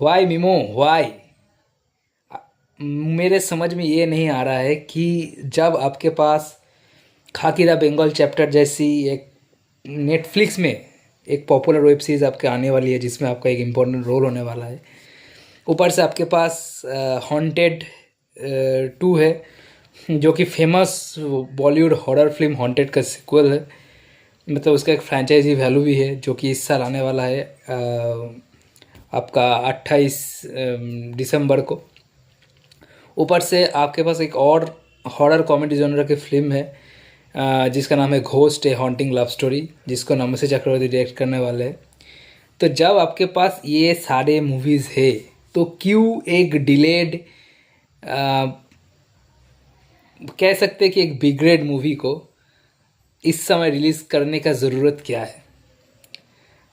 Y memo Y. मेरे समझ में ये नहीं आ रहा है कि जब आपके पास खाकी द बंगाल चैप्टर जैसी एक नेटफ्लिक्स में एक पॉपुलर वेब सीरीज़ आपके आने वाली है जिसमें आपका एक इम्पोर्टेंट रोल होने वाला है, ऊपर से आपके पास हॉन्टेड 2 है जो कि famous Bollywood horror film haunted का सिक्वल है। मतलब उसका एक फ्रेंचाइजी वैल्यू भी है जो कि इस साल आने वाला है आपका 28 दिसंबर को। ऊपर से आपके पास एक और हॉरर कॉमेडी जॉनर की फिल्म है जिसका नाम है घोस्ट ए हॉन्टिंग लव स्टोरी, जिसको नमस्ते चक्रवर्ती डायरेक्ट करने वाले हैं। तो जब आपके पास ये सारे मूवीज़ है तो क्यों एक डिलेड कह सकते हैं कि एक बिग्रेड मूवी को इस समय रिलीज़ करने का ज़रूरत क्या है।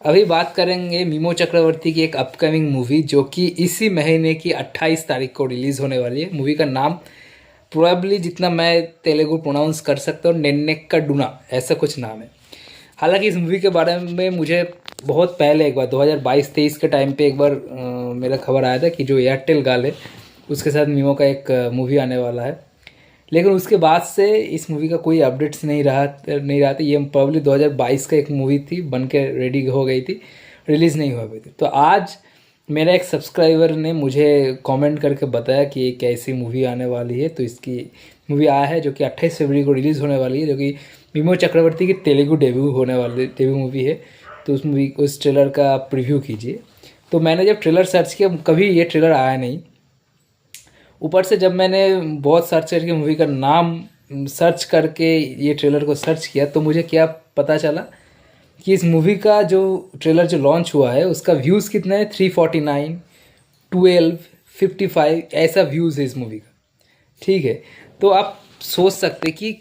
अभी बात करेंगे मीमो चक्रवर्ती की एक अपकमिंग मूवी जो कि इसी महीने की 28 तारीख को रिलीज़ होने वाली है। मूवी का नाम प्रोबेबली जितना मैं तेलुगु प्रोनाउंस कर सकता हूँ नेन्नेक्का डूना, ऐसा कुछ नाम है। हालांकि इस मूवी के बारे में मुझे बहुत पहले एक बार 2022-23 के टाइम पे एक बार मेरा खबर आया था कि जो एयरटेल गाल है उसके साथ मीमो का एक मूवी आने वाला है। लेकिन उसके बाद से इस मूवी का कोई अपडेट्स नहीं रहा था। ये प्रोबेबली 2022 का एक मूवी थी, बन के रेडी हो गई थी, रिलीज़ नहीं हुआ थी। तो आज मेरा एक सब्सक्राइबर ने मुझे कमेंट करके बताया कि एक ऐसी मूवी आने वाली है। तो इसकी मूवी आया है जो कि 28 फरवरी को रिलीज़ होने वाली है, जो कि मीमो चक्रवर्ती की तेलुगु डेब्यू मूवी है। तो उस मूवी को, उस ट्रेलर का आप प्रीव्यू कीजिए। तो मैंने जब ट्रेलर सर्च किया, कभी ये ट्रेलर आया नहीं। ऊपर से जब मैंने बहुत सर्च करके मूवी का नाम सर्च करके ये ट्रेलर को सर्च किया तो मुझे क्या पता चला कि इस मूवी का जो ट्रेलर जो लॉन्च हुआ है उसका व्यूज़ कितना है, 349, 12, 55 ऐसा व्यूज़ है इस मूवी का। ठीक है, तो आप सोच सकते कि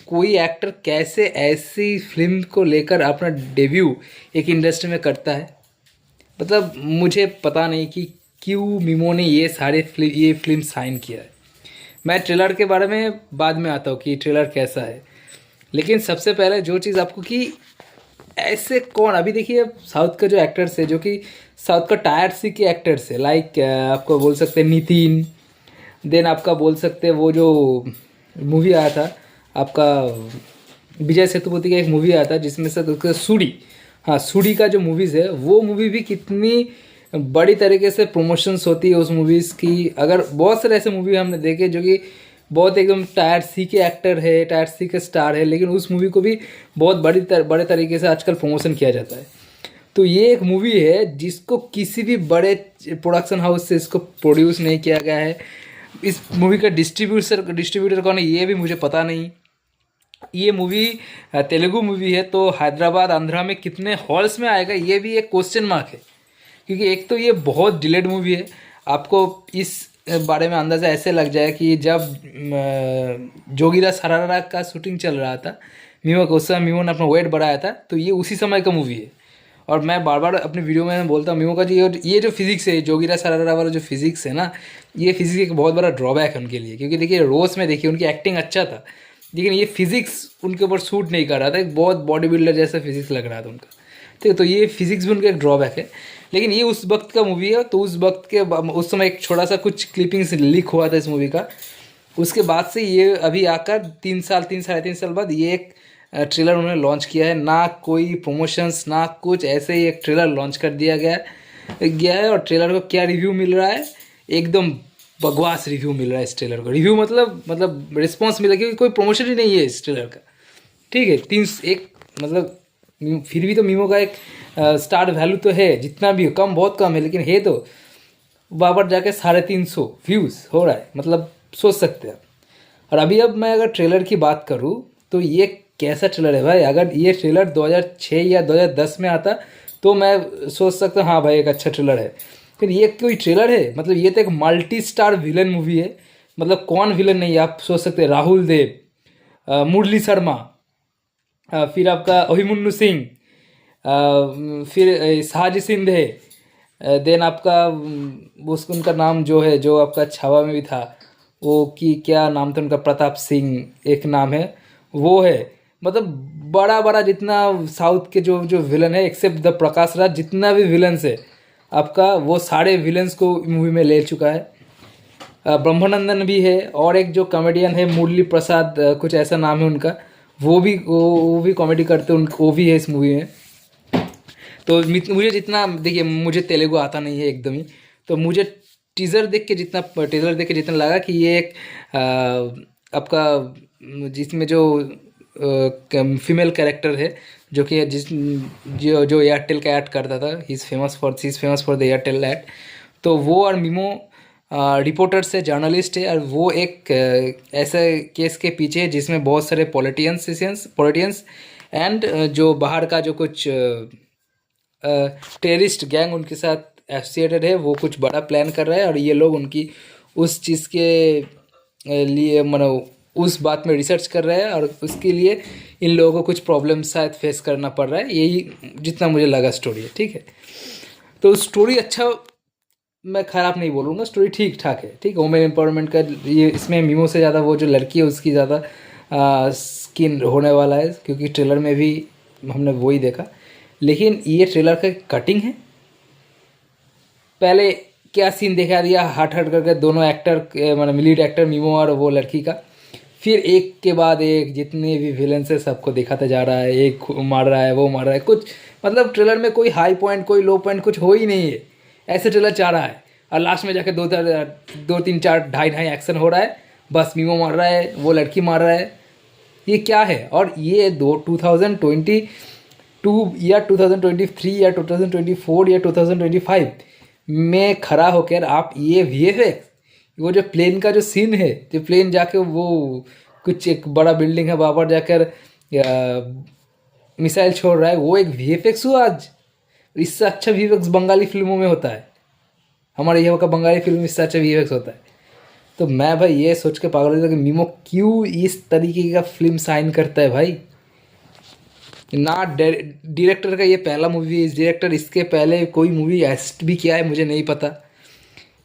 कोई एक्टर कैसे ऐसी फिल्म को लेकर अपना डेब्यू एक इंडस्ट्री में करता है। मतलब मुझे पता नहीं कि क्यों मीमो ने ये फिल्म साइन किया है। मैं ट्रेलर के बारे में बाद में आता हूँ कि ट्रेलर कैसा है। लेकिन सबसे पहले जो चीज़ आपको कि ऐसे कौन, अभी देखिए साउथ का जो एक्टर्स है जो कि साउथ का टायर सी के एक्टर्स है, लाइक आपको बोल सकते हैं नितिन, देन आपका बोल सकते हैं वो जो मूवी आया था आपका विजय सेतुपति का एक मूवी आया था जिसमें से उसका सूरी, हाँ सूरी का जो मूवीज़ है वो मूवी भी कितनी बड़ी तरीके से प्रमोशंस होती है उस मूवीज़ की। अगर बहुत सारे ऐसे मूवी हमने देखे जो कि बहुत एकदम टायर सी के एक्टर है, टायर सी के स्टार है, लेकिन उस मूवी को भी बहुत बड़े तरीके से आजकल प्रमोशन किया जाता है। तो ये एक मूवी है जिसको किसी भी बड़े प्रोडक्शन हाउस से इसको प्रोड्यूस नहीं किया गया है। इस मूवी का डिस्ट्रीब्यूटर कौन है ये भी मुझे पता नहीं। ये मूवी तेलुगु मूवी है तो हैदराबाद आंध्रा में कितने हॉल्स में आएगा ये भी एक क्वेश्चन मार्क है, क्योंकि एक तो ये बहुत डिलेड मूवी है। आपको इस बारे में अंदाज़ा ऐसे लग जाए कि जब जोगीरा सरारा का शूटिंग चल रहा था मीमो को, उस समय मीमो ने अपना वेट बढ़ाया था, तो ये उसी समय का मूवी है। और मैं बार बार अपने वीडियो में बोलता हूँ मीमो का जी ये जो फिजिक्स है, जोगीरा सरारा वाला जो फिजिक्स है ना, ये फिजिक्स एक बहुत बड़ा ड्रॉबैक है उनके लिए। क्योंकि देखिए रोज में देखिए उनकी एक्टिंग अच्छा था, लेकिन ये फिजिक्स उनके ऊपर सूट नहीं कर रहा था। एक बहुत बॉडी बिल्डर जैसा फिजिक्स लग रहा था उनका। ठीक है, तो ये फिजिक्स भी उनका एक ड्रॉबैक है। लेकिन ये उस वक्त का मूवी है, तो उस वक्त के उस समय एक छोटा सा कुछ क्लिपिंग्स लीक हुआ था इस मूवी का। उसके बाद से ये अभी आकर 3 साढ़े 3 साल बाद ये एक ट्रेलर उन्होंने लॉन्च किया है। ना कोई प्रमोशंस ना कुछ, ऐसे ही एक ट्रेलर लॉन्च कर दिया गया है। और ट्रेलर को क्या रिव्यू मिल रहा है, एकदम बकवास रिव्यू मिल रहा है इस ट्रेलर को। रिव्यू मतलब रिस्पॉन्स मिला, क्योंकि कोई प्रमोशन ही नहीं है इस ट्रेलर का। ठीक है, मतलब फिर भी तो मीमो का एक स्टार वैल्यू तो है, जितना भी हो कम बहुत कम है, लेकिन है तो वहाँ पर जाके 350 व्यूज़ हो रहा है। मतलब सोच सकते हैं। और अब मैं अगर ट्रेलर की बात करूँ तो ये कैसा ट्रेलर है भाई। अगर ये ट्रेलर 2006 या 2010 में आता तो मैं सोच सकता हूँ हाँ भाई एक अच्छा ट्रेलर है। फिर ये कोई ट्रेलर है, मतलब ये तो एक मल्टी स्टार विलन मूवी है। मतलब कौन विलन नहीं है आप सोच सकते हैं, राहुल देव, मुरली शर्मा, फिर आपका अभिमन्यु सिंह, फिर साजिद सिंधे, देन आपका उसको उनका नाम जो है जो आपका छावा में भी था वो कि क्या नाम था उनका, प्रताप सिंह एक नाम है वो है। मतलब बड़ा बड़ा जितना साउथ के जो जो विलन है एक्सेप्ट द प्रकाश राज, जितना भी विलन्स है आपका वो सारे विलन्स को मूवी में ले चुका है। ब्रह्मानंदन भी है और एक जो कॉमेडियन है मुरली प्रसाद कुछ ऐसा नाम है उनका, वो भी कॉमेडी करते हैं, वो भी है इस मूवी में। तो मुझे जितना, देखिए मुझे तेलुगु आता नहीं है एकदम ही, तो मुझे टीज़र देख के जितना लगा कि ये एक आपका जिसमें जो फीमेल कैरेक्टर है जो कि जो एयरटेल का ऐड करता था, he is famous for the Airtel add, तो वो और मीमो रिपोर्टर से जर्नलिस्ट है, और वो एक ऐसे केस के पीछे है जिसमें बहुत सारे पॉलिटियंस एंड जो बाहर का जो कुछ टेररिस्ट गैंग उनके साथ एसोसिएटेड है, वो कुछ बड़ा प्लान कर रहा है, और ये लोग उनकी उस चीज़ के लिए उस बात में रिसर्च कर रहे हैं, और उसके लिए इन लोगों को कुछ प्रॉब्लम शायद फेस करना पड़ रहा है। यही जितना मुझे लगा स्टोरी है, ठीक है। तो स्टोरी अच्छा, मैं ख़राब नहीं बोलूँगा, स्टोरी ठीक ठाक है, ठीक है। वुमेन एम्पावरमेंट का ये, इसमें मीमो से ज़्यादा वो जो लड़की है उसकी ज़्यादा स्किन होने वाला है, क्योंकि ट्रेलर में भी हमने वही देखा। लेकिन ये ट्रेलर का कटिंग है, पहले क्या सीन दिखा दिया हट करके दोनों एक्टर, लीड एक्टर मीमो और वो लड़की का, फिर एक के बाद एक जितने भी विलेंस है सबको दिखाते जा रहा है, एक मार रहा है, वो मार रहा है, कुछ मतलब ट्रेलर में कोई हाई पॉइंट कोई लो पॉइंट कुछ हो ही नहीं है, ऐसे ट्रेलर चाह रहा है। और लास्ट में जाके 2-3-4 ढाई एक्शन हो रहा है, बस मीमो मार रहा है, वो लड़की मार रहा है, ये क्या है। और ये 2022 या 2023 या 2024 या 2025 में खड़ा होकर आप ये VFX, वो जो प्लेन का जो सीन है, जो प्लेन जाके वो कुछ एक बड़ा बिल्डिंग है वहाँ पर जाकर मिसाइल छोड़ रहा है, वो एक VFX हुआ आज। इससे अच्छा VFX बंगाली फिल्मों में होता है, हमारे यहाँ का बंगाली फिल्म में इससे अच्छा VFX होता है। तो मैं भाई ये सोच के पागल हो गया कि मीमो क्यों इस तरीके का फिल्म साइन करता है भाई। ना डायरेक्टर का ये पहला मूवी है, इस डायरेक्टर इसके पहले कोई मूवी एसिस्ट भी किया है मुझे नहीं पता।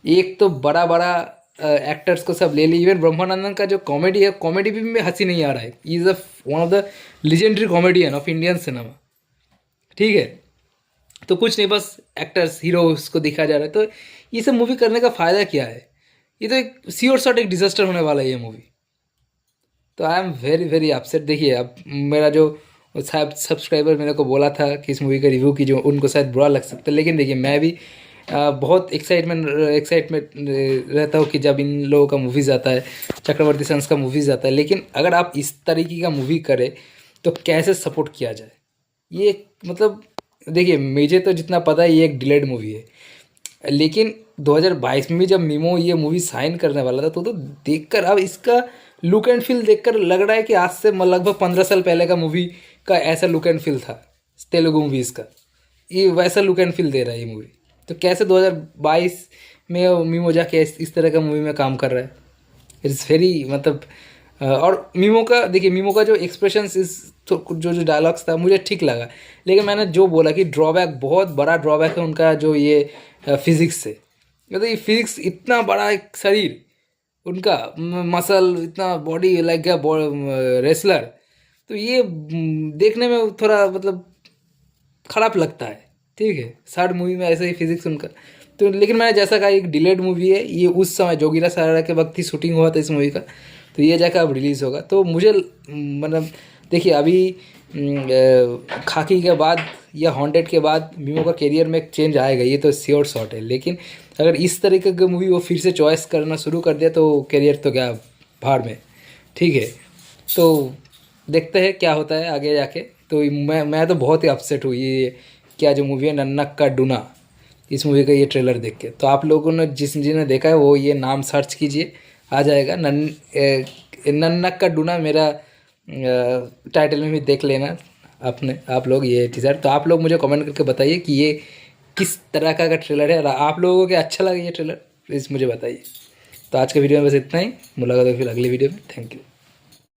एक तो बड़ा बड़ा एक्टर्स को सब ले ली, इवन ब्रह्मानंदन का जो कॉमेडी है, कॉमेडी भी में हंसी नहीं आ रहा है। Is one of the legendary comedian of Indian cinema, ठीक है। तो कुछ नहीं, बस एक्टर्स हीरोज को दिखा जा रहा है। तो ये सब मूवी करने का फ़ायदा क्या है? ये तो एक श्योर शॉट एक डिजास्टर होने वाला है ये मूवी। तो I am very very upset. देखिए अब मेरा जो साहब सब्सक्राइबर मेरे को बोला था कि इस मूवी का रिव्यू कीजिए, उनको शायद बुरा लग सकता है, लेकिन देखिए मैं भी बहुत एक्साइटमेंट रहता हूँ कि जब इन लोगों का मूवीज़ आता है, चक्रवर्ती सन्स का मूवीज़ आता है। लेकिन अगर आप इस तरीके का मूवी करें तो कैसे सपोर्ट किया जाए? ये मतलब देखिए मुझे तो जितना पता है ये एक डिलेड मूवी है, लेकिन 2022 में भी जब मीमो ये मूवी साइन करने वाला था तो देखकर अब इसका लुक एंड फील देखकर लग रहा है कि आज से लगभग 15 साल पहले का मूवी का ऐसा लुक एंड फील था तेलुगु मूवीज़ का, ये वैसा लुक एंड फील दे रहा है ये मूवी। तो कैसे 2022 में मीमो जाके इस तरह का मूवी में काम कर रहा है? इट्स वेरी मतलब और मीमो का देखिए, मीमो का जो एक्सप्रेशंस इस जो डायलॉग्स था मुझे ठीक लगा, लेकिन मैंने जो बोला कि ड्रॉबैक, बहुत बड़ा ड्रॉबैक है उनका जो ये फिज़िक्स से। मतलब ये फिज़िक्स, इतना बड़ा एक शरीर उनका, मसल, इतना बॉडी लाइक रेसलर, तो ये देखने में थोड़ा मतलब ख़राब लगता है, ठीक है। शॉर्ट मूवी में ऐसे ही फिज़िक्स उनका तो, लेकिन मैंने जैसा कहा एक डिलेड मूवी है ये, उस समय जोगीरा सरारा के वक्त ही शूटिंग हुआ था इस मूवी का, तो ये जाकर अब रिलीज़ होगा। तो मुझे मतलब देखिए अभी खाकी के बाद या हॉन्टेड के बाद मीमो का करियर में एक चेंज आएगा, ये तो श्योर शॉट है। लेकिन अगर इस तरीके का मूवी वो फिर से चॉइस करना शुरू कर दिया तो करियर तो क्या भाड़ में, ठीक है। तो देखते हैं क्या होता है आगे जाके। तो मैं तो बहुत ही अपसेट हुई ये क्या जो मूवी है नन्नक्का डूना, इस मूवी का ये ट्रेलर देख के। तो आप लोगों ने जिन्हें देखा है वो ये नाम सर्च कीजिए, आ जाएगा नन्नक्का डूना, मेरा टाइटल में भी देख लेना आप लोग ये टीज़र। तो आप लोग मुझे कमेंट करके बताइए कि ये किस तरह का ट्रेलर है, और आप लोगों को क्या अच्छा लगा ये ट्रेलर, प्लीज़ मुझे बताइए। तो आज के वीडियो में बस इतना ही, मुलाकात होगी फिर अगली वीडियो में। Thank you.